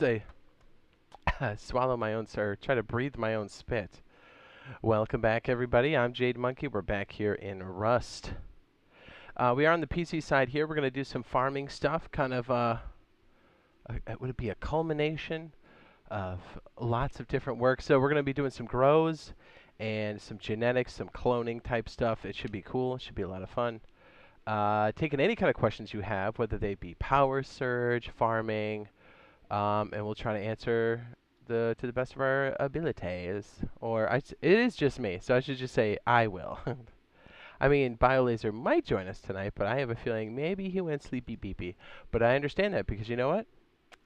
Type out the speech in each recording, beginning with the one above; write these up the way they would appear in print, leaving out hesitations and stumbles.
as I swallow my own, or try to breathe my own spit. Welcome back, everybody. I'm Jade Monkey. We're back here in Rust. We are on the PC side here. We're going to do some farming stuff, kind of, would it be a culmination of lots of different work? So we're going to be doing some grows and some genetics, some cloning type stuff. It should be cool. It should be a lot of fun. Taking any kind of questions you have, whether they be power surge, farming, and we'll try to answer to the best of our abilities. Or it is just me, so I should just say I will. I mean, BioLazer might join us tonight, but I have a feeling maybe he went sleepy beepy. But I understand that because you know what?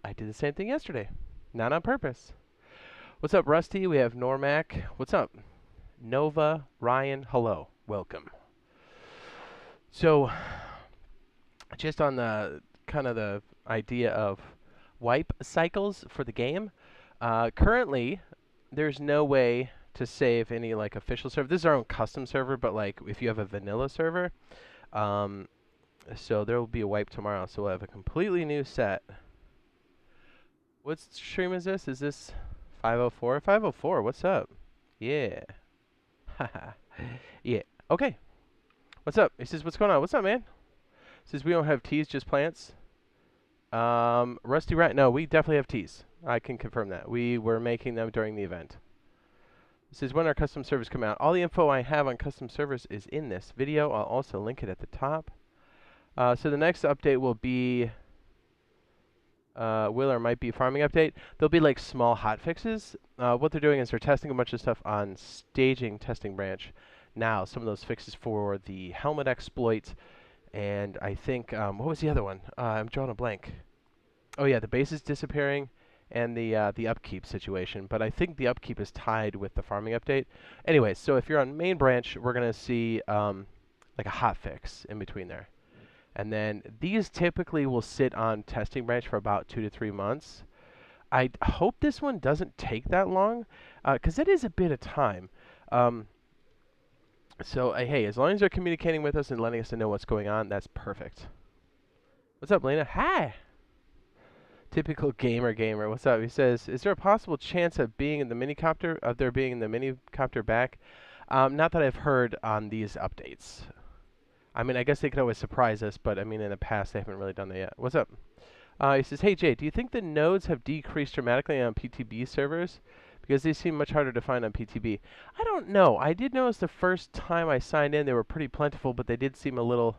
I did the same thing yesterday. Not on purpose. What's up, Rusty? We have Normac. What's up? Nova, Ryan, hello. Welcome. So, just on the kind of the idea of wipe cycles for the game, currently there's no way to save any like official server. This is our own custom server, but like if you have a vanilla server, so there will be a wipe tomorrow. So we'll have a completely new set. What stream is this? Is this 504? 504, what's up? Yeah. Haha. Yeah. Okay. What's up? He says, what's going on? What's up, man? He says, we don't have teas, just plants. Rusty Rat, no, we definitely have teas. I can confirm that. We were making them during the event. This is when our custom servers come out. All the info I have on custom servers is in this video. I'll also link it at the top. So the next update will be, will or might be farming update. There'll be like small hot fixes. What they're doing is they're testing a bunch of stuff on staging testing branch. Now, some of those fixes for the helmet exploit, and I think, what was the other one? I'm drawing a blank. Oh yeah, the base is disappearing, and the upkeep situation. But I think the upkeep is tied with the farming update. Anyway, so if you're on main branch, we're going to see like a hot fix in between there. And then these typically will sit on testing branch for about 2 to 3 months. I hope this one doesn't take that long, because it is a bit of time. So, hey, as long as they're communicating with us and letting us know what's going on, that's perfect. What's up, Lena? Hi! Typical gamer. What's up? He says, is there a possible chance of being in the minicopter, of there being in the minicopter back? Not that I've heard on these updates. I mean, I guess they could always surprise us, but I mean, in the past, they haven't really done that yet. What's up? He says, hey, Jay, do you think the nodes have decreased dramatically on PTB servers? Because they seem much harder to find on PTB. I don't know. I did notice the first time I signed in, they were pretty plentiful, but they did seem a little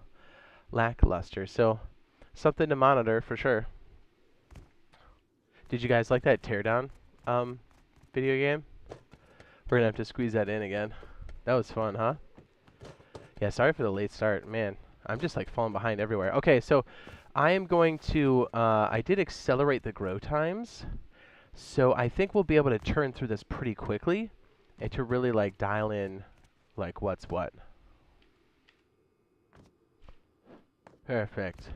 lackluster. So, something to monitor for sure. Did you guys like that teardown video game? We're going to have to squeeze that in again. That was fun, huh? Yeah, sorry for the late start. Man, I'm just like falling behind everywhere. Okay, so I am going to, I did accelerate the grow times. So I think we'll be able to turn through this pretty quickly and to really like dial in like what's what. Perfect.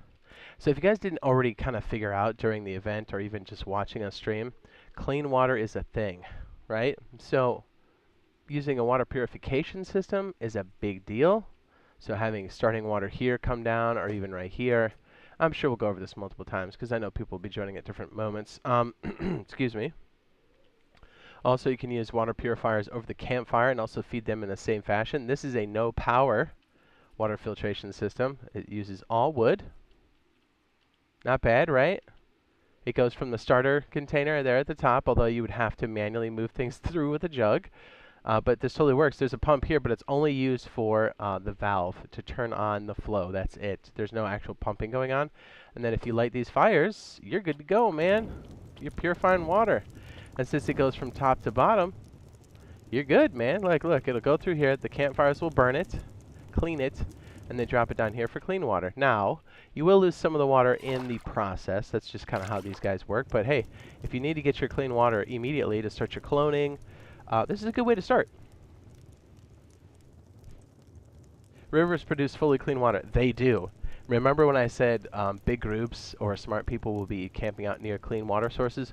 So if you guys didn't already kind of figure out during the event or even just watching us stream, clean water is a thing, right? So using a water purification system is a big deal. So having starting water here come down or even right here. I'm sure we'll go over this multiple times because I know people will be joining at different moments. Excuse me. Also, you can use water purifiers over the campfire and also feed them in the same fashion. This is a no power water filtration system. It uses all wood. Not bad, right? It goes from the starter container there at the top, although you would have to manually move things through with a jug. But this totally works. There's a pump here, but it's only used for the valve to turn on the flow. That's it. There's no actual pumping going on. And then if you light these fires, you're good to go, man. You're purifying water. And since it goes from top to bottom, you're good, man. Like, look, it'll go through here. The campfires will burn it, clean it, and then drop it down here for clean water. Now, you will lose some of the water in the process. That's just kind of how these guys work. But hey, if you need to get your clean water immediately to start your cloning, this is a good way to start. Rivers produce fully clean water. They do. Remember when I said big groups or smart people will be camping out near clean water sources?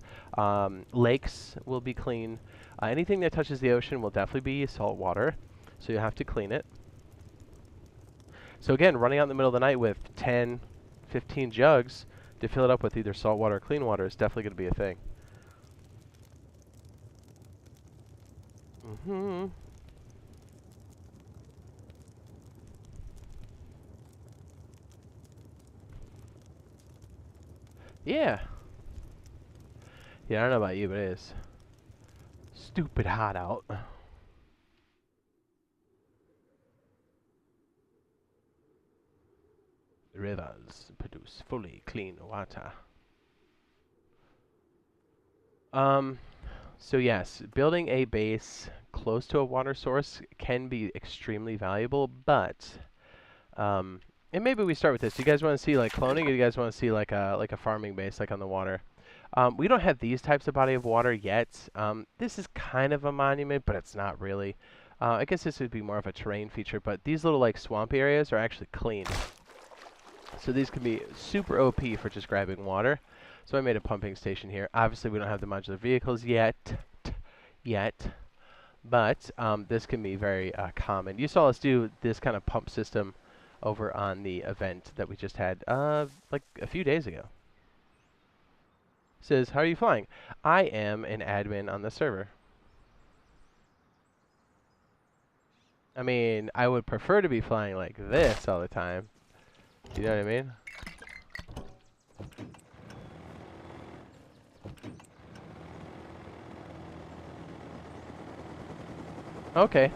Lakes will be clean. Anything that touches the ocean will definitely be salt water, so you have to clean it. So again, running out in the middle of the night with 10, 15 jugs to fill it up with either salt water or clean water is definitely going to be a thing. Mm-hmm. Yeah. Yeah, I don't know about you, but it is stupid hot out. Rivers produce fully clean water. Um, so yes, building a base close to a water source can be extremely valuable, but and maybe we start with this. Do you guys want to see like cloning, or do you guys want to see like a farming base like on the water? We don't have these types of body of water yet. This is kind of a monument, but it's not really. I guess this would be more of a terrain feature, but these little like swamp areas are actually clean. So these can be super OP for just grabbing water. So I made a pumping station here. Obviously, we don't have the modular vehicles yet, but this can be very common. You saw us do this kind of pump system over on the event that we just had like a few days ago. Says, how are you flying? I am an admin on the server. I mean, I would prefer to be flying like this all the time. You know what I mean? Okay.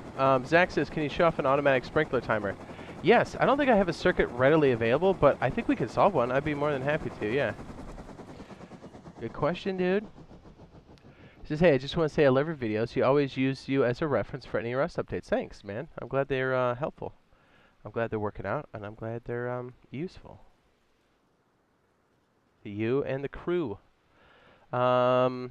Zach says, can you show off an automatic sprinkler timer? Yes. I don't think I have a circuit readily available, but I think we could solve one. I'd be more than happy to, yeah. Good question, dude. He says, hey, I just want to say I love your videos. You always use you as a reference for any Rust updates. Thanks, man. I'm glad they're helpful. I'm glad they're working out, and I'm glad they're useful. To you and the crew. I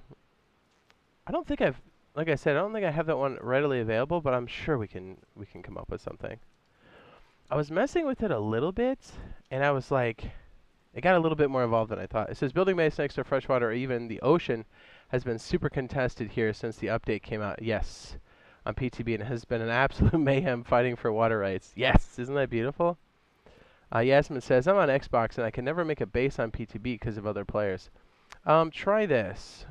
don't think I've, like I said, I don't think I have that one readily available, but I'm sure we can come up with something. I was messing with it a little bit, and I was like, it got a little bit more involved than I thought. It says building base next to freshwater or even the ocean has been super contested here since the update came out. Yes, on PTB, and it has been an absolute mayhem fighting for water rights. Yes, isn't that beautiful? Yasmin says, I'm on Xbox and I can never make a base on PTB because of other players. Try this.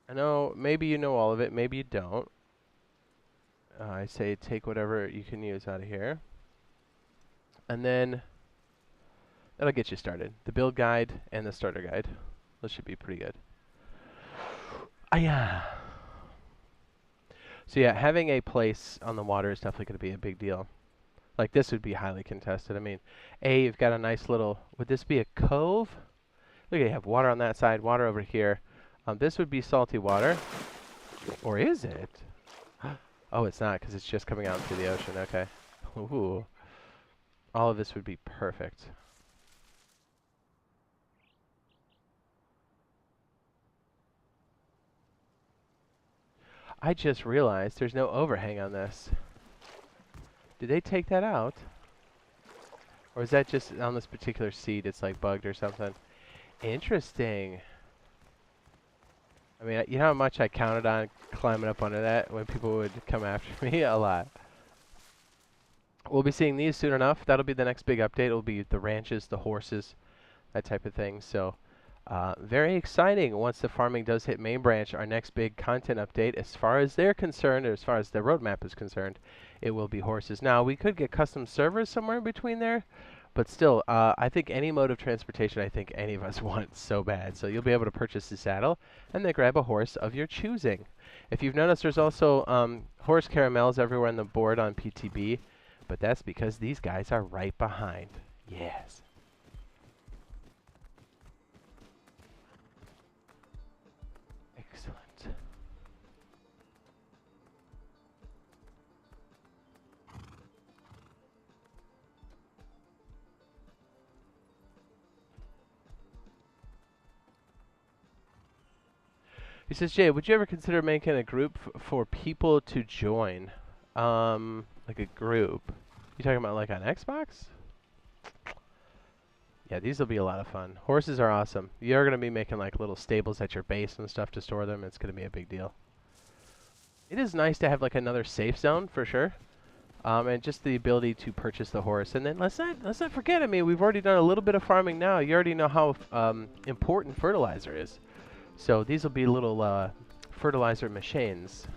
I know, maybe you know all of it, maybe you don't. I say take whatever you can use out of here. And then that'll get you started. The build guide and the starter guide. Those should be pretty good. Yeah. So yeah, having a place on the water is definitely going to be a big deal. Like this would be highly contested. I mean, you've got a nice little, would this be a cove? Look, you have water on that side, water over here. This would be salty water. Or is it? Oh, it's not, because it's just coming out into the ocean. Okay. Ooh. All of this would be perfect. I just realized there's no overhang on this. Did they take that out? Or is that just on this particular seat it's like bugged or something? Interesting. I mean, you know how much I counted on climbing up under that when people would come after me? A lot. We'll be seeing these soon enough. That'll be the next big update. It'll be the ranches, the horses, that type of thing. So, very exciting. Once the farming does hit main branch, our next big content update, as far as they're concerned, or as far as the roadmap is concerned, it will be horses. Now, we could get custom servers somewhere in between there, but still, I think any mode of transportation, I think any of us want so bad. So you'll be able to purchase the saddle and then grab a horse of your choosing. If you've noticed, there's also horse caramels everywhere on the board on PTB, but that's because these guys are right behind. Yes. Excellent. He says, Jay, would you ever consider making a group for people to join? Like a group. You talking about like on Xbox? Yeah, these will be a lot of fun. Horses are awesome. You're going to be making like little stables at your base and stuff to store them. It's going to be a big deal. It is nice to have like another safe zone for sure. And just the ability to purchase the horse. And then let's not forget, I mean, we've already done a little bit of farming now. You already know how important fertilizer is. So these will be little fertilizer machines.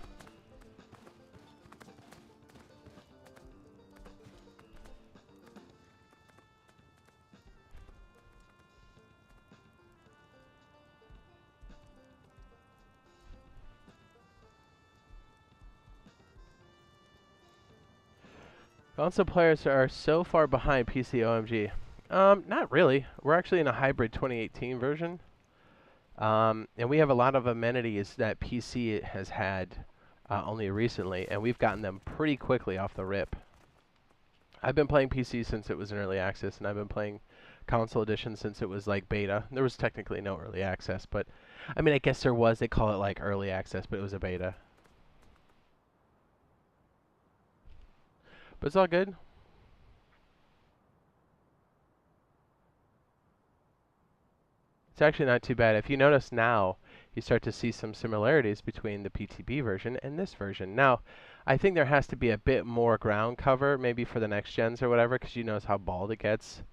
Console players are so far behind PC OMG. Not really. We're actually in a hybrid 2018 version. And we have a lot of amenities that PC has had only recently, and we've gotten them pretty quickly off the rip. I've been playing PC since it was in early access, and I've been playing console edition since it was like beta. There was technically no early access, but I mean, I guess there was. They call it like early access, but it was a beta. But it's all good. It's actually not too bad. If you notice now, you start to see some similarities between the PTB version and this version. Now, I think there has to be a bit more ground cover, maybe for the next gens or whatever, because you notice how bald it gets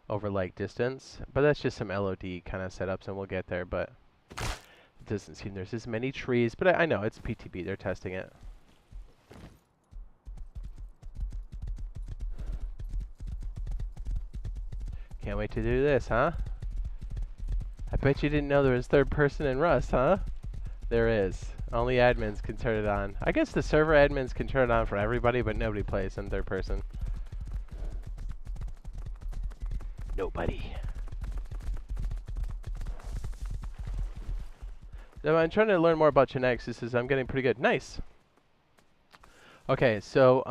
over like distance. But that's just some LOD kind of setups, and we'll get there. But it doesn't seem there's as many trees. But I know it's PTB; they're testing it. Can't wait to do this, huh? I bet you didn't know there was third person in Rust, huh? There is. Only admins can turn it on. I guess the server admins can turn it on for everybody, but nobody plays in third person. Nobody. So I'm trying to learn more about genetics. This is I'm getting pretty good. Nice. Okay, so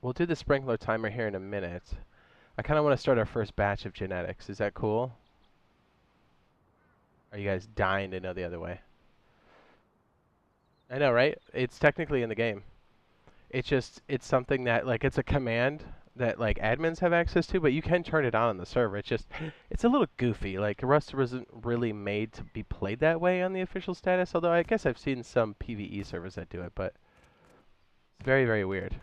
we'll do the sprinkler timer here in a minute. I kind of want to start our first batch of genetics. Is that cool? Are you guys dying to know the other way? I know, right? It's technically in the game. It's just, it's something that, like, it's a command that, like, admins have access to, but you can turn it on the server. It's just, it's a little goofy. Like, Rust wasn't really made to be played that way on the official status, although I guess I've seen some PvE servers that do it, but it's very, very weird.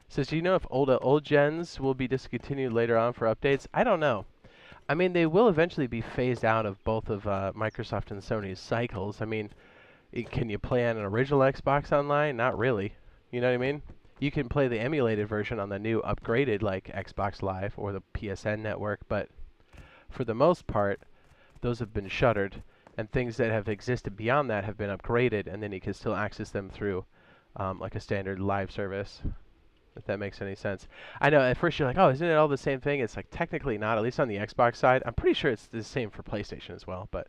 Says, do you know if old gens will be discontinued later on for updates? I don't know. I mean, they will eventually be phased out of both of Microsoft and Sony's cycles. I mean, can you play on an original Xbox online? Not really. You know what I mean? You can play the emulated version on the new upgraded, like Xbox Live or the PSN network, but for the most part, those have been shuttered, and things that have existed beyond that have been upgraded, and then you can still access them through like a standard live service. If that makes any sense. I know at first you're like, oh, isn't it all the same thing? It's like technically not, at least on the Xbox side. I'm pretty sure it's the same for PlayStation as well, but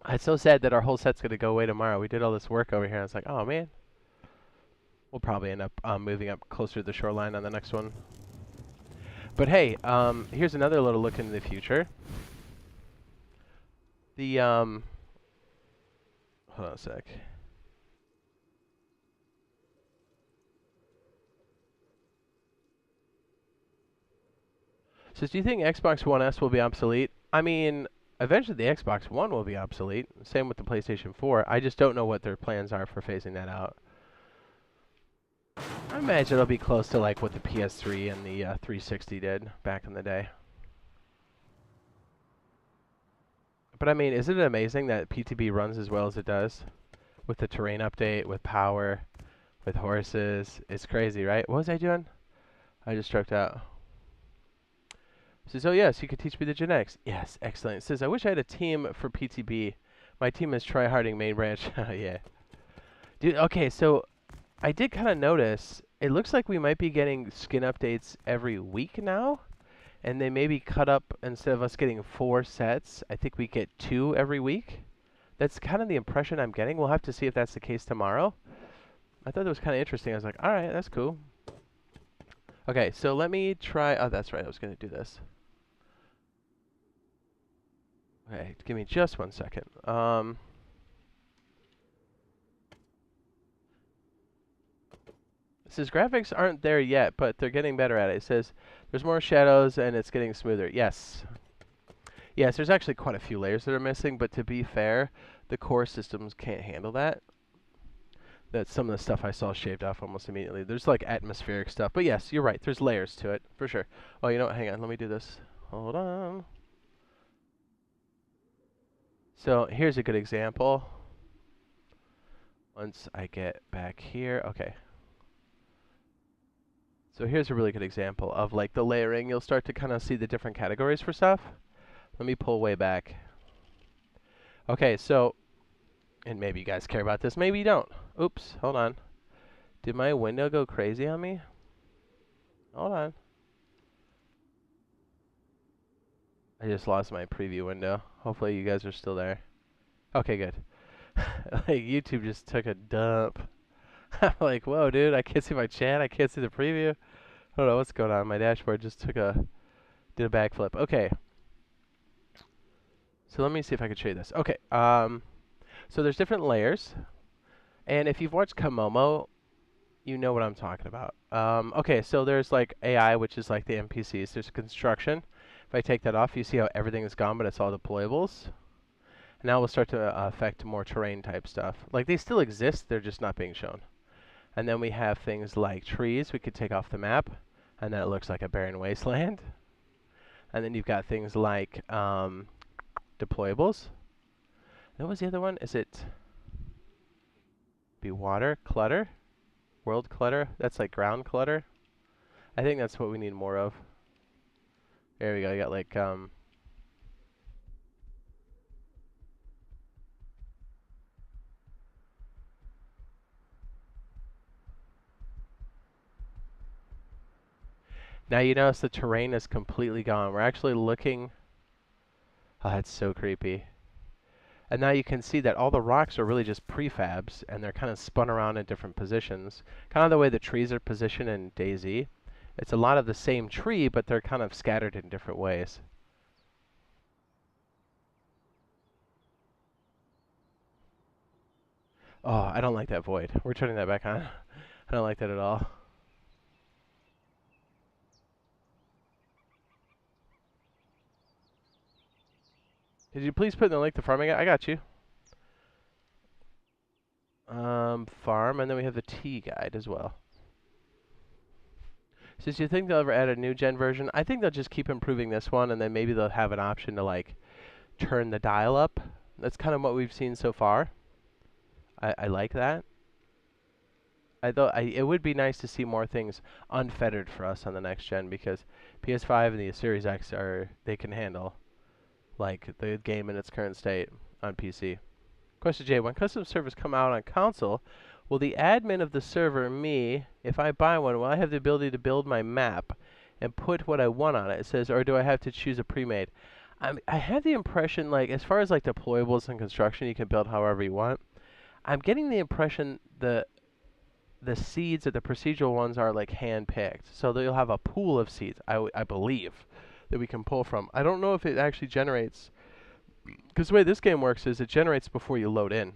it's so sad that our whole set's going to go away tomorrow. We did all this work over here, and I was like, oh, man. We'll probably end up moving up closer to the shoreline on the next one. But hey, here's another little look into the future. The, hold on a sec. So do you think Xbox One S will be obsolete? I mean, eventually the Xbox One will be obsolete. Same with the PlayStation 4. I just don't know what their plans are for phasing that out. I imagine it'll be close to like what the PS3 and the 360 did back in the day. But I mean, isn't it amazing that PTB runs as well as it does? With the terrain update, with power, with horses. It's crazy, right? What was I doing? I just stroked out. Says, oh yes, you could teach me the genetics. Yes, excellent. It says, I wish I had a team for PTB. My team is tryharding main branch. Yeah. Dude, okay, so I did kind of notice, it looks like we might be getting skin updates every week now. And they maybe cut up, instead of us getting 4 sets, I think we get 2 every week. That's kind of the impression I'm getting. We'll have to see if that's the case tomorrow. I thought that was kind of interesting. I was like, alright, that's cool. Okay, so let me try, oh, that's right, I was going to do this. Okay, give me just 1 second. It says graphics aren't there yet, but they're getting better at it. It says there's more shadows and it's getting smoother. Yes. Yes, there's actually quite a few layers that are missing, but to be fair, the core systems can't handle that. That's some of the stuff I saw shaved off almost immediately. There's like atmospheric stuff, but yes, you're right. There's layers to it, for sure. Oh, you know what? Hang on, let me do this. Hold on. So here's a good example. Once I get back here, okay. So here's a really good example of like the layering. You'll start to kind of see the different categories for stuff. Let me pull way back. Okay, so, and maybe you guys care about this, maybe you don't. Oops, hold on. Did my window go crazy on me? Hold on. I just lost my preview window. Hopefully you guys are still there. Okay, good. Like YouTube just took a dump. I'm like, whoa, dude, I can't see my chat. I can't see the preview. I don't know what's going on. My dashboard just did a backflip. Okay. So let me see if I can show you this. Okay. So there's different layers, and if you've watched Komomo, you know what I'm talking about. Okay, so there's like AI, which is like the NPCs. There's construction. If I take that off, you see how everything is gone, but it's all deployables. And now we'll start to affect more terrain type stuff. Like they still exist, they're just not being shown. And then we have things like trees we could take off the map, and then it looks like a barren wasteland. And then you've got things like deployables. What was the other one? Is it be water clutter? World clutter? That's like ground clutter. I think that's what we need more of. There we go. You got like now you notice the terrain is completely gone. We're actually looking. Oh, that's so creepy. And now you can see that all the rocks are really just prefabs, and they're kind of spun around in different positions. Kind of the way the trees are positioned in DayZ. It's a lot of the same tree, but they're kind of scattered in different ways. Oh, I don't like that void. We're turning that back on. I don't like that at all. Did you please put in the link to farming? I got you. Farm, and then we have the tea guide as well. So do you think they'll ever add a new gen version? I think they'll just keep improving this one, and then maybe they'll have an option to like turn the dial up. That's kind of what we've seen so far. I like that. It would be nice to see more things unfettered for us on the next gen, because PS5 and the Series X they can handle like the game in its current state on PC. Question J: when custom servers come out on console, will the admin of the server, me, if I buy one, will I have the ability to build my map and put what I want on it? It says, or do I have to choose a pre-made? I have the impression, like, as far as like deployables and construction, you can build however you want. I'm getting the impression the seeds or the procedural ones are like hand-picked, so they'll have a pool of seeds. I believe that we can pull from. I don't know if it actually generates, because the way this game works is it generates before you load in,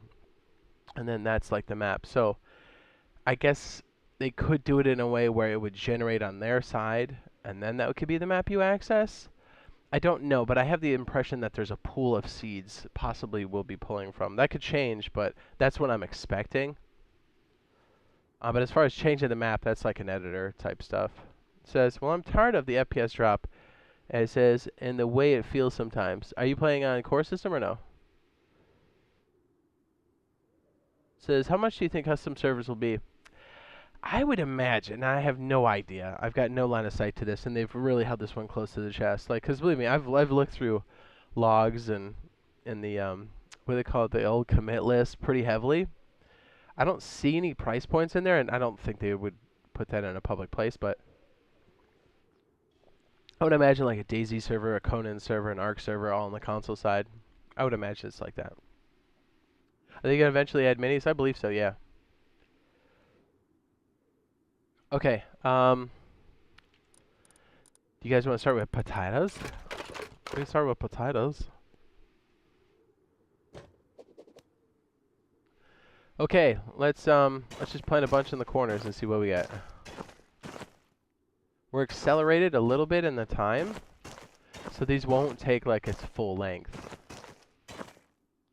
and then that's like the map. So I guess they could do it in a way where it would generate on their side, and then that could be the map you access. I don't know, but I have the impression that there's a pool of seeds possibly we'll be pulling from. That could change, but that's what I'm expecting. But as far as changing the map, that's like an editor type stuff. It says, well, I'm tired of the FPS drop. And it says, and the way it feels sometimes. Are you playing on core system or no? It says, how much do you think custom servers will be? I would imagine, I have no idea. I've got no line of sight to this, and they've really held this one close to the chest. Like, because believe me, I've looked through logs and the what do they call it, the old commit list pretty heavily. I don't see any price points in there, and I don't think they would put that in a public place, but I would imagine like a DayZ server, a Conan server, an Arc server, all on the console side. I would imagine it's like that. Are they going to eventually add minis? I believe so, yeah. Okay, do you guys want to start with potatoes? We can start with potatoes. Okay, let's just plant a bunch in the corners and see what we get. We're accelerated a little bit in the time, so these won't take like its full length.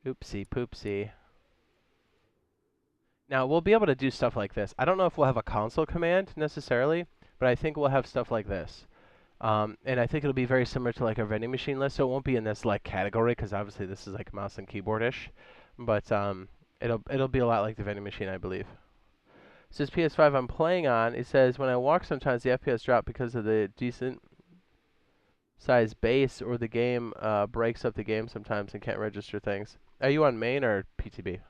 Oopsie poopsie. Now, we'll be able to do stuff like this. I don't know if we'll have a console command necessarily, but I think we'll have stuff like this. And I think it'll be very similar to like a vending machine list, so it won't be in this like category because obviously this is like mouse and keyboard-ish. But it'll be a lot like the vending machine, I believe. It says PS5 I'm playing on. It says when I walk sometimes the FPS drop because of the decent size base, or the game breaks up the game sometimes and can't register things. Are you on main or PTB?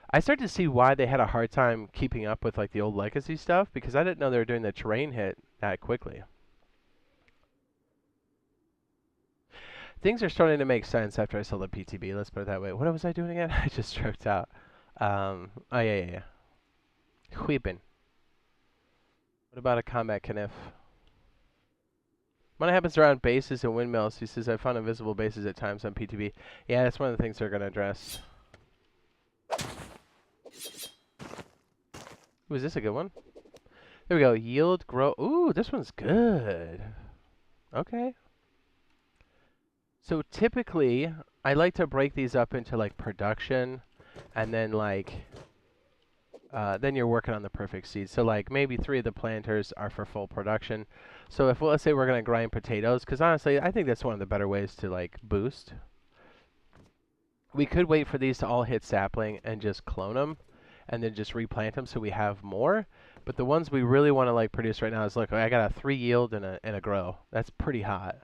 I start to see why they had a hard time keeping up with like the old legacy stuff, because I didn't know they were doing the terrain hit that quickly. Things are starting to make sense after I saw the PTB, let's put it that way. What was I doing again? I just stroked out. Oh yeah. Whipping. What about a combat kniff? When it happens around bases and windmills, he says, I found invisible bases at times on PTB. Yeah, that's one of the things they're going to address. Ooh, is this a good one? There we go. Yield, grow. Ooh, this one's good. Okay. So typically, I like to break these up into like production, and then like, then you're working on the perfect seed. So like maybe 3 of the planters are for full production. So if, well, let's say we're going to grind potatoes, because honestly, I think that's one of the better ways to like boost. We could wait for these to all hit sapling and just clone them, and then just replant them so we have more. But the ones we really want to like produce right now is, look, I got a 3 yield and a grow. That's pretty hot.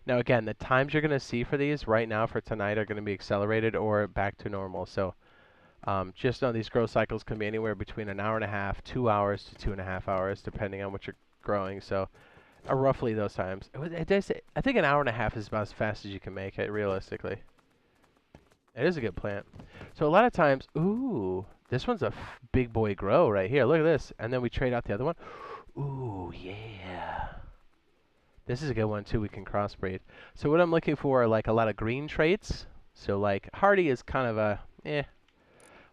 Now again, the times you're going to see for these right now for tonight are going to be accelerated or back to normal. So just know these grow cycles can be anywhere between an hour and a half, 2 hours to 2.5 hours, depending on what you're growing. So roughly those times. I think an hour and a half is about as fast as you can make it, realistically. It is a good plant. So a lot of times, ooh, this one's a big boy grow right here. Look at this. And then we trade out the other one. Ooh, yeah. This is a good one, too. We can crossbreed. So what I'm looking for are like a lot of green traits. So like hardy is kind of a eh.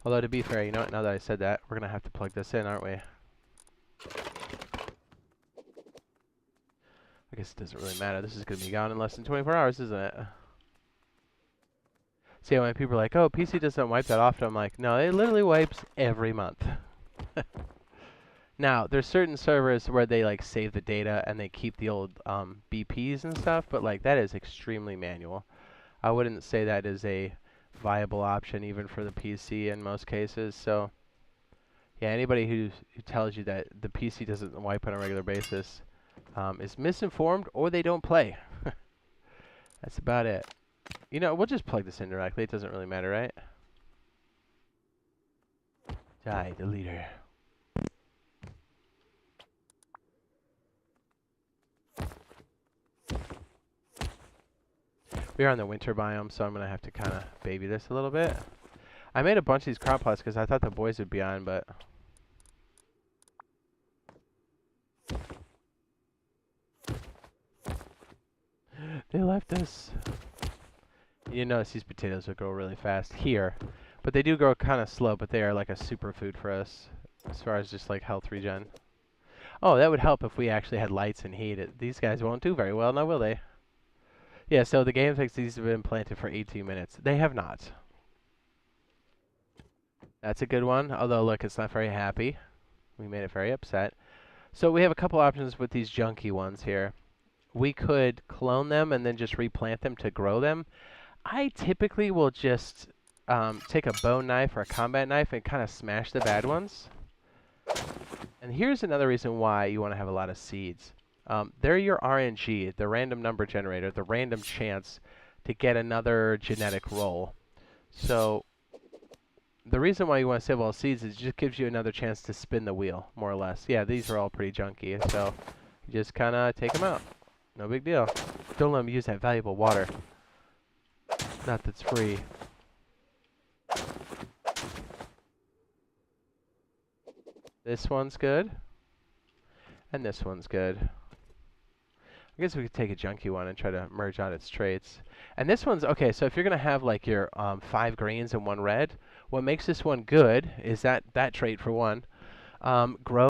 Although to be fair, you know what, now that I said that, we're going to have to plug this in, aren't we? I guess it doesn't really matter. This is going to be gone in less than 24 hours, isn't it? See, when people are like, oh, PC doesn't wipe that often, I'm like, no, it literally wipes every month. Now, there's certain servers where they like save the data and they keep the old BPs and stuff, but like that is extremely manual. I wouldn't say that is a viable option even for the PC in most cases. So yeah, anybody who tells you that the PC doesn't wipe on a regular basis is misinformed, or they don't play. That's about it. You know, we'll just plug this in directly. It doesn't really matter, right? Jade, the leader. We are on the winter biome, so I'm going to have to kind of baby this a little bit. I made a bunch of these crop plots because I thought the boys would be on, but they left us. You notice these potatoes will grow really fast here, but they do grow kind of slow, but they are like a superfood for us as far as just like health regen. Oh, that would help if we actually had lights and heat. These guys won't do very well now, will they? Yeah, so the game thinks these have been planted for 18 minutes. They have not. That's a good one, although look, it's not very happy. We made it very upset. So we have a couple options with these junky ones here. We could clone them and then just replant them to grow them. I typically will just take a bone knife or a combat knife and kind of smash the bad ones. And here's another reason why you want to have a lot of seeds. They're your RNG, the random number generator, the random chance to get another genetic roll. So the reason why you want to save all seeds is it just gives you another chance to spin the wheel, more or less. Yeah, these are all pretty junky, so you just kind of take them out. No big deal. Don't let them use that valuable water. Not that's free. This one's good. And this one's good. I guess we could take a junky one and try to merge out its traits. And this one's, okay, so if you're going to have like your 5 greens and 1 red, what makes this one good is that trait for one. Grow